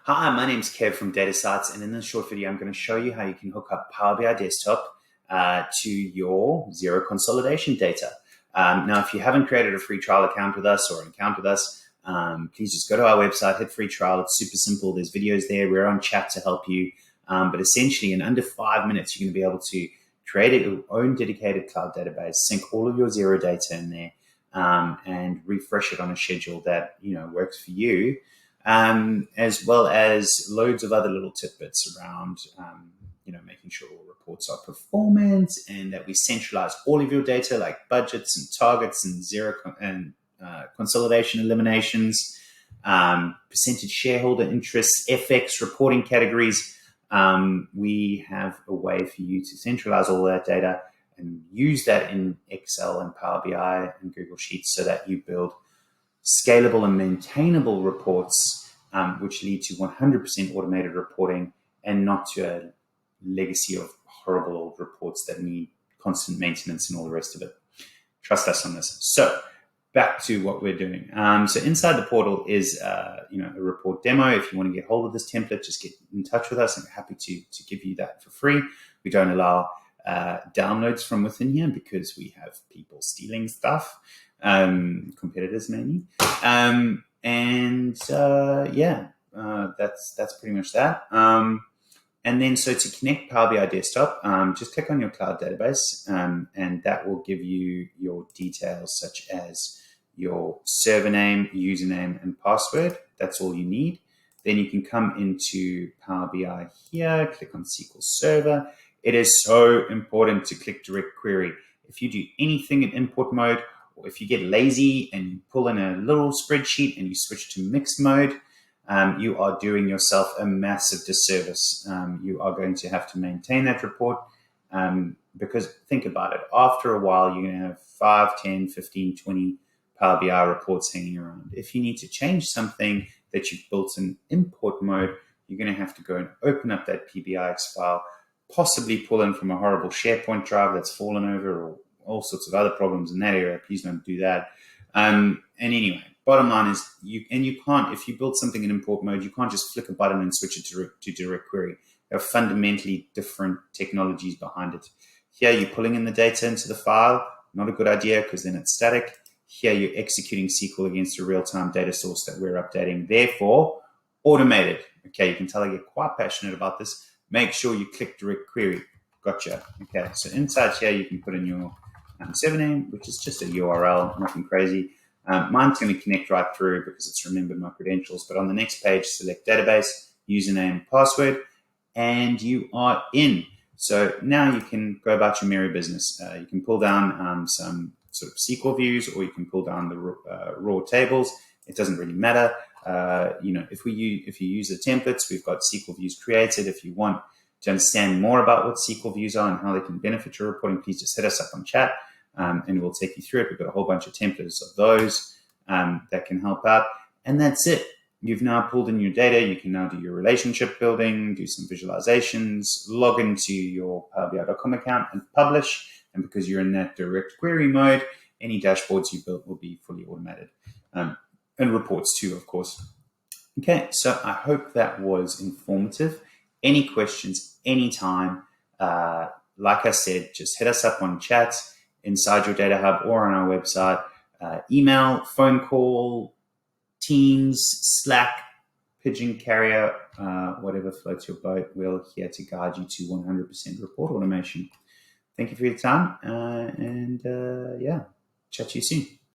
Hi, my name's Kev from Data Sites, and in this short video, I'm going to show you how you can hook up Power BI Desktop to your Xero Consolidation data. Now, if you haven't created a free trial account with us or an account with us, please just go to our website, hit free trial. It's super simple. There's videos there. We're on chat to help you. But essentially, in under 5 minutes, you're going to be able to create your own dedicated cloud database, sync all of your Xero data in there, and refresh it on a schedule that works for you. As well as loads of other little tidbits around, making sure all reports are performant and that we centralize all of your data like budgets and targets and consolidation eliminations, percentage shareholder interests, FX reporting categories. We have a way for you to centralize all that data and use that in Excel and Power BI and Google Sheets so that you build scalable and maintainable reports, which lead to 100% automated reporting and not to a legacy of horrible old reports that need constant maintenance and all the rest of it. Trust us on this. So back to what we're doing. So inside the portal is a report demo. If you want to get hold of this template, just get in touch with us. I'm happy to give you that for free. We don't allow downloads from within here because we have people stealing stuff. Competitors mainly, that's pretty much that. And then so to connect Power BI Desktop, just click on your cloud database, and that will give you your details such as your server name, username, and password. That's all you need. Then you can come into Power BI here, click on SQL Server. It is so important to click Direct Query. If you do anything in import mode, or if you get lazy and you pull in a little spreadsheet and you switch to mixed mode, you are doing yourself a massive disservice. You are going to have to maintain that report because think about it. After a while, you're going to have 5, 10, 15, 20 Power BI reports hanging around. If you need to change something that you've built in import mode, you're going to have to go and open up that PBIX file, possibly pull in from a horrible SharePoint drive that's fallen over or all sorts of other problems in that area. Please don't do that. And anyway, bottom line is you can't, if you build something in import mode, you can't just flick a button and switch it to direct query. There are fundamentally different technologies behind it. Here you're pulling in the data into the file, not a good idea because then it's static. Here you're executing SQL against a real-time data source that we're updating, therefore automated. Okay, you can tell I get quite passionate about this. Make sure you click direct query. Gotcha. Okay, so inside here you can put in your server name, which is just a URL, nothing crazy. Mine's going to connect right through because it's remembered my credentials. But on the next page, select database, username, password, and you are in. So now you can go about your merry business. You can pull down some sort of SQL views, or you can pull down the raw tables. It doesn't really matter. If you use the templates, we've got SQL views created. If you want to understand more about what SQL views are and how they can benefit your reporting, please just hit us up on chat. And we'll take you through it. We've got a whole bunch of templates of those that can help out. And that's it. You've now pulled in your data. You can now do your relationship building, do some visualizations, log into your PowerBI.com account and publish. And because you're in that direct query mode, any dashboards you built will be fully automated. And reports too, of course. Okay, so I hope that was informative. Any questions, anytime. Like I said, just hit us up on chat inside your data hub or on our website, email, phone call, Teams, Slack, Pigeon Carrier, whatever floats your boat. We're here to guide you to 100% report automation. Thank you for your time, and chat to you soon.